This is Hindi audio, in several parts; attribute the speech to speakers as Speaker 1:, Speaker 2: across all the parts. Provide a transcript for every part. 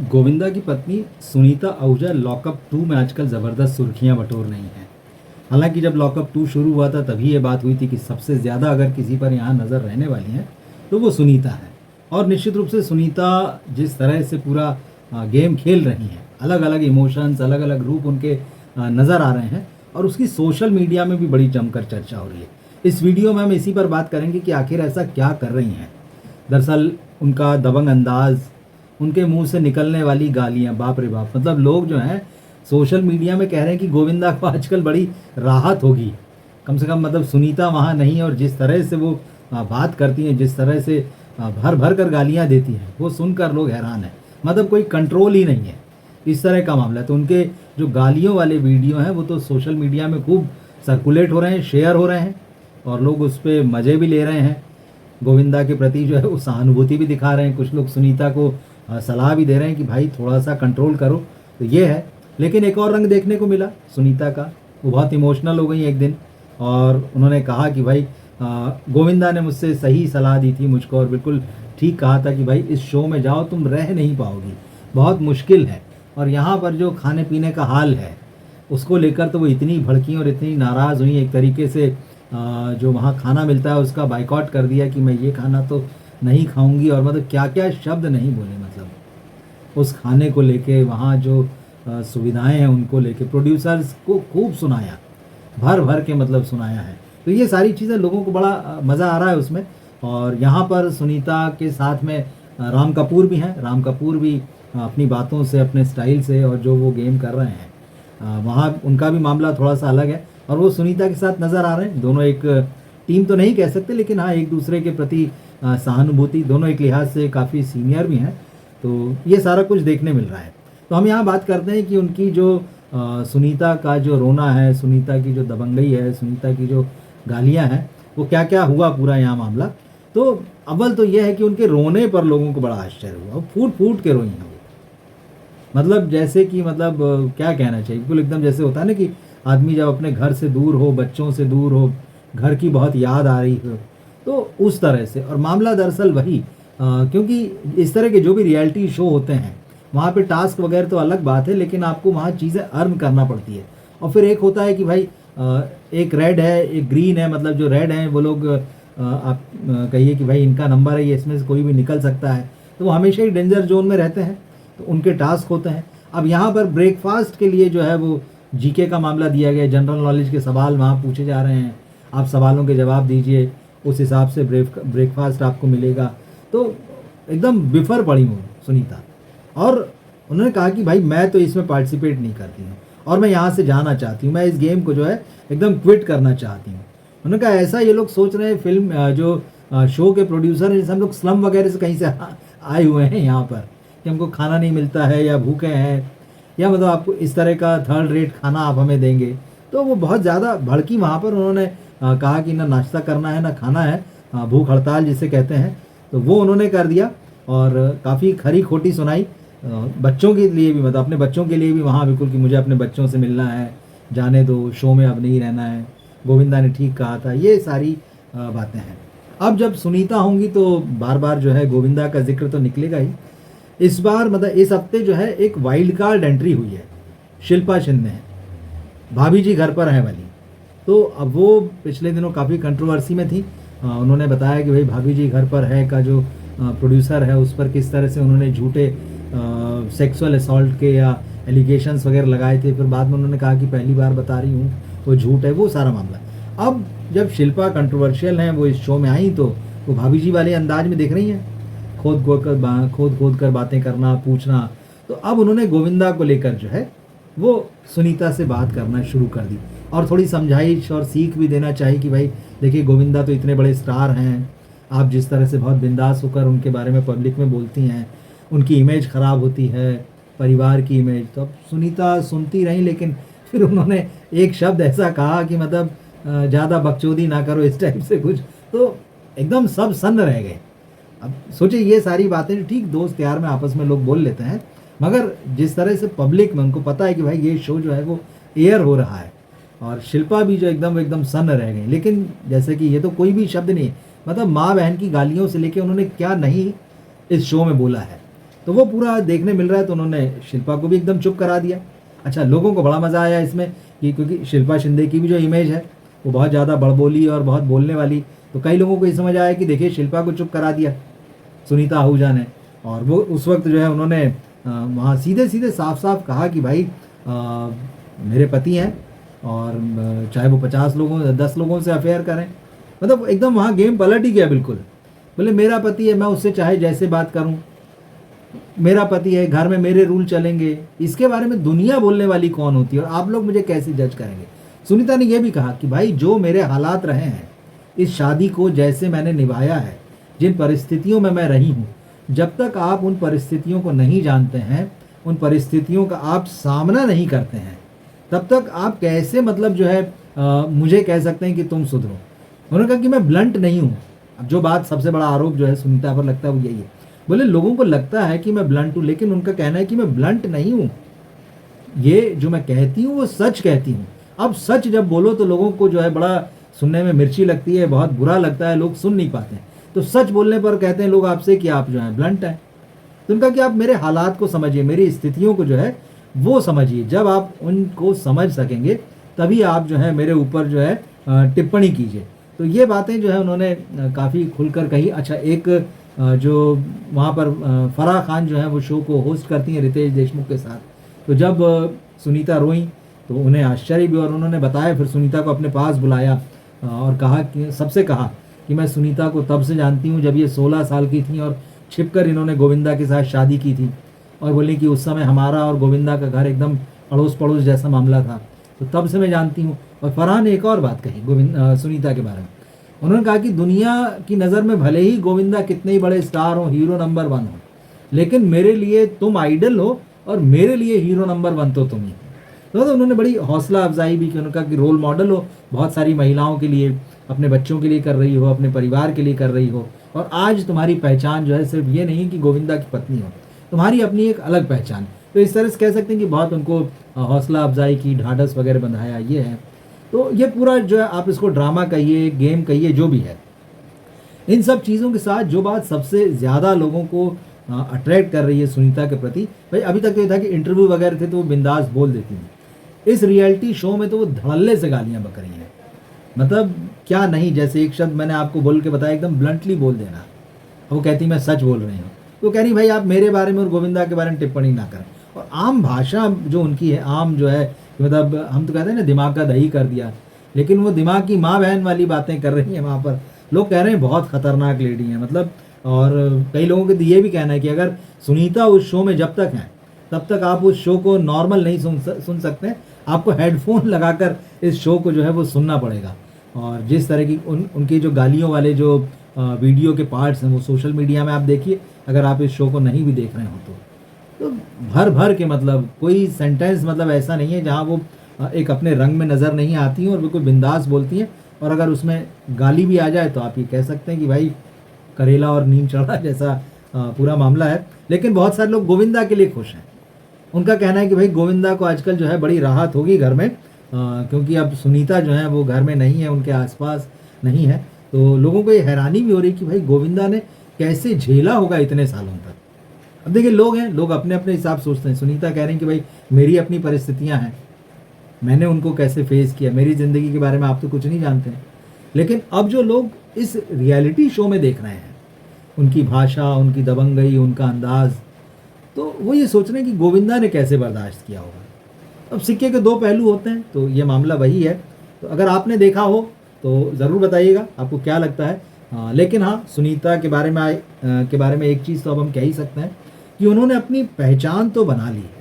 Speaker 1: गोविंदा की पत्नी सुनीता आहूजा लॉकअप 2 में आजकल ज़बरदस्त सुर्खियां बटोर रही हैं। हालांकि जब लॉकअप 2 शुरू हुआ था तभी ये बात हुई थी कि सबसे ज़्यादा अगर किसी पर यहाँ नज़र रहने वाली है तो वो सुनीता है। और निश्चित रूप से सुनीता जिस तरह से पूरा गेम खेल रही हैं, अलग अलग इमोशंस, अलग अलग रूप उनके नज़र आ रहे हैं और उसकी सोशल मीडिया में भी बड़ी जमकर चर्चा हो रही है। इस वीडियो में हम इसी पर बात करेंगे कि आखिर ऐसा क्या कर रही हैं। दरअसल उनका दबंग अंदाज़, उनके मुंह से निकलने वाली गालियां, बाप रे बाप, मतलब लोग जो हैं सोशल मीडिया में कह रहे हैं कि गोविंदा को आजकल बड़ी राहत होगी, कम से कम मतलब सुनीता वहाँ नहीं। और जिस तरह से वो बात करती हैं, जिस तरह से भर भर कर गालियां देती हैं, वो सुनकर लोग हैरान हैं। मतलब कोई कंट्रोल ही नहीं है, इस तरह का मामला है। तो उनके जो गालियों वाले वीडियो हैं वो तो सोशल मीडिया में खूब सर्कुलेट हो रहे हैं, शेयर हो रहे हैं और लोग उस पर मज़े भी ले रहे हैं। गोविंदा के प्रति जो है वो सहानुभूति भी दिखा रहे हैं। कुछ लोग सुनीता को सलाह भी दे रहे हैं कि भाई थोड़ा सा कंट्रोल करो। तो ये है। लेकिन एक और रंग देखने को मिला सुनीता का। वो बहुत इमोशनल हो गई एक दिन और उन्होंने कहा कि भाई गोविंदा ने मुझसे सही सलाह दी थी मुझको और बिल्कुल ठीक कहा था कि भाई इस शो में जाओ, तुम रह नहीं पाओगी, बहुत मुश्किल है। और यहाँ पर जो खाने पीने का हाल है उसको लेकर तो वो इतनी भड़की और इतनी नाराज़ हुई, एक तरीके से जो वहाँ खाना मिलता है उसका बाइकआउट कर दिया कि मैं ये खाना तो नहीं खाऊंगी। और मतलब क्या क्या शब्द नहीं बोले, मतलब उस खाने को लेके, वहाँ जो सुविधाएं हैं उनको लेके प्रोड्यूसर्स को खूब सुनाया, भर भर के मतलब सुनाया है। तो ये सारी चीज़ें लोगों को बड़ा मज़ा आ रहा है उसमें। और यहाँ पर सुनीता के साथ में राम कपूर भी हैं। राम कपूर भी अपनी बातों से, अपने स्टाइल से और जो वो गेम कर रहे हैं वहाँ उनका भी मामला थोड़ा सा अलग है और वो सुनीता के साथ नज़र आ रहे हैं। दोनों एक टीम तो नहीं कह सकते, लेकिन हाँ एक दूसरे के प्रति सहानुभूति, दोनों एक लिहाज से काफ़ी सीनियर भी हैं। तो ये सारा कुछ देखने मिल रहा है। तो हम यहाँ बात करते हैं कि उनकी जो सुनीता का जो रोना है, सुनीता की जो दबंगई है, सुनीता की जो गालियाँ हैं, वो क्या क्या हुआ पूरा यहाँ मामला। तो अव्वल तो यह है कि उनके रोने पर लोगों को बड़ा आश्चर्य हुआ। फूट फूट के रोई हैं वो, मतलब जैसे कि मतलब क्या कहना चाहिए, बिल्कुल एकदम जैसे होता है ना कि आदमी जब अपने घर से दूर हो, बच्चों से दूर हो, घर की बहुत याद आ रही हो, तो उस तरह से। और मामला दरअसल वही क्योंकि इस तरह के जो भी रियलिटी शो होते हैं वहाँ पे टास्क वगैरह तो अलग बात है, लेकिन आपको वहाँ चीज़ें अर्न करना पड़ती है। और फिर एक होता है कि भाई एक रेड है, एक ग्रीन है, मतलब जो रेड हैं वो लोग आप कहिए कि भाई इनका नंबर है, ये इसमें से कोई भी निकल सकता है, तो वो हमेशा ही डेंजर जोन में रहते हैं, तो उनके टास्क होते हैं। अब यहाँ पर ब्रेकफास्ट के लिए जो है वो जीके का मामला दिया गया, जनरल नॉलेज के सवाल वहाँ पूछे जा रहे हैं, आप सवालों के जवाब दीजिए, उस हिसाब से ब्रेकफास्ट आपको मिलेगा। तो एकदम बिफर पड़ी हूँ सुनीता। और उन्होंने कहा कि भाई मैं तो इसमें पार्टिसिपेट नहीं करती हूँ और मैं यहाँ से जाना चाहती हूँ, मैं इस गेम को जो है एकदम क्विट करना चाहती हूँ। उन्होंने कहा ऐसा ये लोग सोच रहे हैं, फिल्म जो शो के प्रोड्यूसर हैं, जैसे हम लोग स्लम वगैरह से कहीं से आए हुए हैं यहाँ पर, कि हमको खाना नहीं मिलता है या भूखे हैं या मतलब आपको इस तरह का थर्ड रेट खाना आप हमें देंगे। तो वो बहुत ज़्यादा भड़की वहाँ पर। उन्होंने कहा कि ना नाश्ता करना है ना खाना है, भूख हड़ताल जिसे कहते हैं, तो वो उन्होंने कर दिया और काफ़ी खरी खोटी सुनाई। बच्चों के लिए भी, मतलब अपने बच्चों के लिए भी वहाँ बिल्कुल कि मुझे अपने बच्चों से मिलना है, जाने दो, शो में अब नहीं रहना है, गोविंदा ने ठीक कहा था, ये सारी बातें हैं। अब जब सुनीता होंगी तो बार बार जो है गोविंदा का जिक्र तो निकलेगा ही। इस बार मतलब इस हफ्ते जो है एक वाइल्ड कार्ड एंट्री हुई है, शिल्पा शिंदे, भाभी जी घर पर है वाली। तो अब वो पिछले दिनों काफ़ी कंट्रोवर्सी में थी। उन्होंने बताया कि भाई भाभी जी घर पर है का जो प्रोड्यूसर है उस पर किस तरह से उन्होंने झूठे सेक्सुअल असॉल्ट के या एलिगेशंस वगैरह लगाए थे। फिर बाद में उन्होंने कहा कि पहली बार बता रही हूँ, वो झूठ है, वो सारा मामला। अब जब शिल्पा कंट्रोवर्शियल हैं, वो इस शो में आई तो वो भाभी जी वाले अंदाज में दिख रही हैं, खोद खोद कर बातें करना, पूछना। तो अब उन्होंने गोविंदा को लेकर जो है वो सुनीता से बात करना शुरू कर दी और थोड़ी समझाइश और सीख भी देना चाहिए कि भाई देखिए गोविंदा तो इतने बड़े स्टार हैं, आप जिस तरह से बहुत बिंदास होकर उनके बारे में पब्लिक में बोलती हैं, उनकी इमेज ख़राब होती है, परिवार की इमेज। तो अब सुनीता सुनती रही, लेकिन फिर उन्होंने एक शब्द ऐसा कहा कि मतलब ज़्यादा बकचोदी ना करो, इस टाइप से कुछ। तो एकदम सब सन्न रह गए। अब सोचिए ये सारी बातें, ठीक दोस्त यार में आपस में लोग बोल लेते हैं, मगर जिस तरह से पब्लिक में उनको पता है कि भाई ये शो जो है वो एयर हो रहा है, और शिल्पा भी जो एकदम सन्न रह गई। लेकिन जैसे कि ये तो कोई भी शब्द नहीं, मतलब माँ बहन की गालियों से लेके उन्होंने क्या नहीं इस शो में बोला है। तो वो पूरा देखने मिल रहा है, तो उन्होंने शिल्पा को भी एकदम चुप करा दिया। अच्छा, लोगों को बड़ा मज़ा आया इसमें कि क्योंकि शिल्पा शिंदे की भी जो इमेज है वो बहुत ज़्यादा बड़बोली और बहुत बोलने वाली, तो कई लोगों को ये समझ आया कि देखिए शिल्पा को चुप करा दिया सुनीता आहूजा ने। और वो उस वक्त जो है उन्होंने वहाँ सीधे सीधे साफ साफ कहा कि भाई मेरे पति हैं और चाहे वो 50 लोगों 10 लोगों से अफेयर करें, मतलब एकदम वहाँ गेम पलट ही गया बिल्कुल। बोले मेरा पति है, मैं उससे चाहे जैसे बात करूँ, मेरा पति है, घर में मेरे रूल चलेंगे, इसके बारे में दुनिया बोलने वाली कौन होती है और आप लोग मुझे कैसे जज करेंगे। सुनीता ने यह भी कहा कि भाई जो मेरे हालात रहे हैं, इस शादी को जैसे मैंने निभाया है, जिन परिस्थितियों में मैं रही हूँ, जब तक आप उन परिस्थितियों को नहीं जानते हैं, उन परिस्थितियों का आप सामना नहीं करते हैं, तब तक आप कैसे मतलब जो है मुझे कह सकते हैं कि तुम सुधरो। उन्होंने कहा कि मैं ब्लंट नहीं हूँ। अब जो बात सबसे बड़ा आरोप जो है सुनीता पर लगता है वो यही है। बोले लोगों को लगता है कि मैं ब्लंट हूँ, लेकिन उनका कहना है कि मैं ब्लंट नहीं हूँ, ये जो मैं कहती हूँ वो सच कहती हूँ। अब सच जब बोलो तो लोगों को जो है बड़ा सुनने में मिर्ची लगती है, बहुत बुरा लगता है, लोग सुन नहीं पाते हैं। तो सच बोलने पर कहते हैं लोग आपसे कि आप जो है ब्लंट हैं। तो उनका कि आप मेरे हालात को समझिए, मेरी स्थितियों को जो है वो समझिए, जब आप उनको समझ सकेंगे तभी आप जो है मेरे ऊपर जो है टिप्पणी कीजिए। तो ये बातें जो है उन्होंने काफ़ी खुलकर कही। अच्छा, एक जो वहाँ पर फराह खान जो है वो शो को होस्ट करती हैं रितेश देशमुख के साथ, तो जब सुनीता रोई तो उन्हें आश्चर्य भी, और उन्होंने बताया, फिर सुनीता को अपने पास बुलाया और कहा कि सबसे कहा कि मैं सुनीता को तब से जानती हूँ जब ये 16 साल की थी और छिपकर इन्होंने गोविंदा के साथ शादी की थी, और बोली कि उस समय हमारा और गोविंदा का घर एकदम अड़ोस पड़ोस जैसा मामला था, तो तब से मैं जानती हूँ। और फरहान ने एक और बात कही सुनीता के बारे में। उन्होंने कहा कि दुनिया की नज़र में भले ही गोविंदा कितने ही बड़े स्टार हो, हीरो नंबर 1 हो, लेकिन मेरे लिए तुम आइडल हो और मेरे लिए हीरो नंबर 1 तो तुम ही हो। तो उन्होंने बड़ी हौसला अफजाई भी की। उन्होंने कहा कि रोल मॉडल हो बहुत सारी महिलाओं के लिए, अपने बच्चों के लिए कर रही हो, अपने परिवार के लिए कर रही हो, और आज तुम्हारी पहचान जो है सिर्फ ये नहीं कि गोविंदा की पत्नी हो, तुम्हारी अपनी एक अलग पहचान। तो इस तरह से कह सकते हैं कि बहुत उनको हौसला अफजाई की, ढाढ़स वगैरह बंधाया, ये है। तो ये पूरा जो है आप इसको ड्रामा कहिए, गेम कहिए, जो भी है, इन सब चीज़ों के साथ जो बात सबसे ज़्यादा लोगों को अट्रैक्ट कर रही है सुनीता के प्रति, भाई अभी तक तो ये था कि इंटरव्यू वगैरह थे तो वो बिंदास बोल देती थी। इस रियलिटी शो में तो वो धड़ल्ले से गालियाँ बक रही हैं, मतलब क्या नहीं, जैसे एक शब्द मैंने आपको बोल के बताया, एकदम ब्लंटली बोल देना। वो कहती मैं सच बोल रही हूँ, तो कह रही भाई आप मेरे बारे में और गोविंदा के बारे में टिप्पणी ना करें। और आम भाषा जो उनकी है, आम जो है, मतलब हम तो कहते हैं ना दिमाग का दही कर दिया, लेकिन वो दिमाग की माँ बहन वाली बातें कर रही हैं वहाँ पर। लोग कह रहे हैं बहुत खतरनाक लेडी हैं, मतलब। और कई लोगों के तो ये भी कहना है कि अगर सुनीता उस शो में जब तक हैं तब तक आप उस शो को नॉर्मल नहीं सुन सकते, आपको हेडफोन लगाकर इस शो को जो है वो सुनना पड़ेगा। और जिस तरह की उनकी जो गालियों वाले जो वीडियो के पार्ट्स हैं वो सोशल मीडिया में आप देखिए, अगर आप इस शो को नहीं भी देख रहे हो तो भर भर के, मतलब कोई सेंटेंस मतलब ऐसा नहीं है जहाँ वो एक अपने रंग में नज़र नहीं आती हैं और बिल्कुल बिंदास बोलती हैं। और अगर उसमें गाली भी आ जाए तो आप ये कह सकते हैं कि भाई करेला और नीम चढ़ा जैसा पूरा मामला है। लेकिन बहुत सारे लोग गोविंदा के लिए खुश हैं। उनका कहना है कि भाई गोविंदा को आजकल जो है बड़ी राहत होगी घर में, क्योंकि अब सुनीता जो है वो घर में नहीं है, उनके आसपास नहीं है। तो लोगों को ये हैरानी भी हो रही कि भाई गोविंदा ने कैसे झेला होगा इतने सालों तक। अब देखिए लोग हैं, लोग अपने अपने हिसाब सोचते हैं। सुनीता कह रही हैं कि भाई मेरी अपनी परिस्थितियां हैं, मैंने उनको कैसे फेस किया, मेरी ज़िंदगी के बारे में आप तो कुछ नहीं जानते हैं। लेकिन अब जो लोग इस रियलिटी शो में देख रहे हैं, उनकी भाषा, उनकी दबंगई, उनका अंदाज़, तो वो ये सोच रहे हैं कि गोविंदा ने कैसे बर्दाश्त किया होगा। अब सिक्के के दो पहलू होते हैं, तो ये मामला वही है। तो अगर आपने देखा हो तो ज़रूर बताइएगा आपको क्या लगता है। लेकिन हाँ, सुनीता के बारे में एक चीज़ तो अब हम कह ही सकते हैं कि उन्होंने अपनी पहचान तो बना ली है।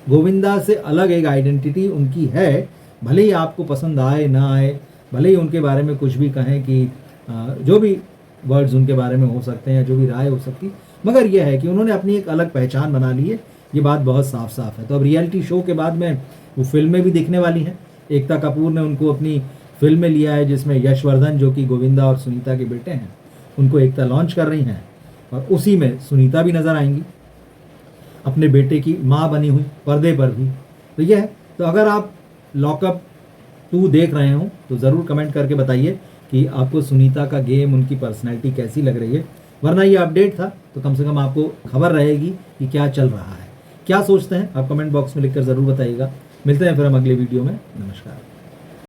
Speaker 1: गोविंदा से अलग एक आइडेंटिटी उनकी है, भले ही आपको पसंद आए ना आए, भले ही उनके बारे में कुछ भी कहें कि जो भी वर्ड्स उनके बारे में हो सकते हैं या जो भी राय हो सकती, मगर यह है कि उन्होंने अपनी एक अलग पहचान बना ली है। ये बात बहुत साफ साफ है। तो अब रियलिटी शो के बाद में वो फिल्में भी दिखने वाली हैं। एकता कपूर ने उनको अपनी फिल्म में लिया है, जिसमें यशवर्धन, जो कि गोविंदा और सुनीता के बेटे हैं, उनको एकता लॉन्च कर रही हैं, और उसी में सुनीता भी नज़र आएंगी अपने बेटे की माँ बनी हुई, पर्दे पर भी। तो यह है। तो अगर आप लॉकअप 2 देख रहे हो तो ज़रूर कमेंट करके बताइए कि आपको सुनीता का गेम, उनकी पर्सनैलिटी कैसी लग रही है। वरना ये अपडेट था तो कम से कम आपको खबर रहेगी कि क्या चल रहा है। क्या सोचते हैं आप कमेंट बॉक्स में लिखकर ज़रूर बताइएगा। मिलते हैं फिर हम अगले वीडियो में। नमस्कार।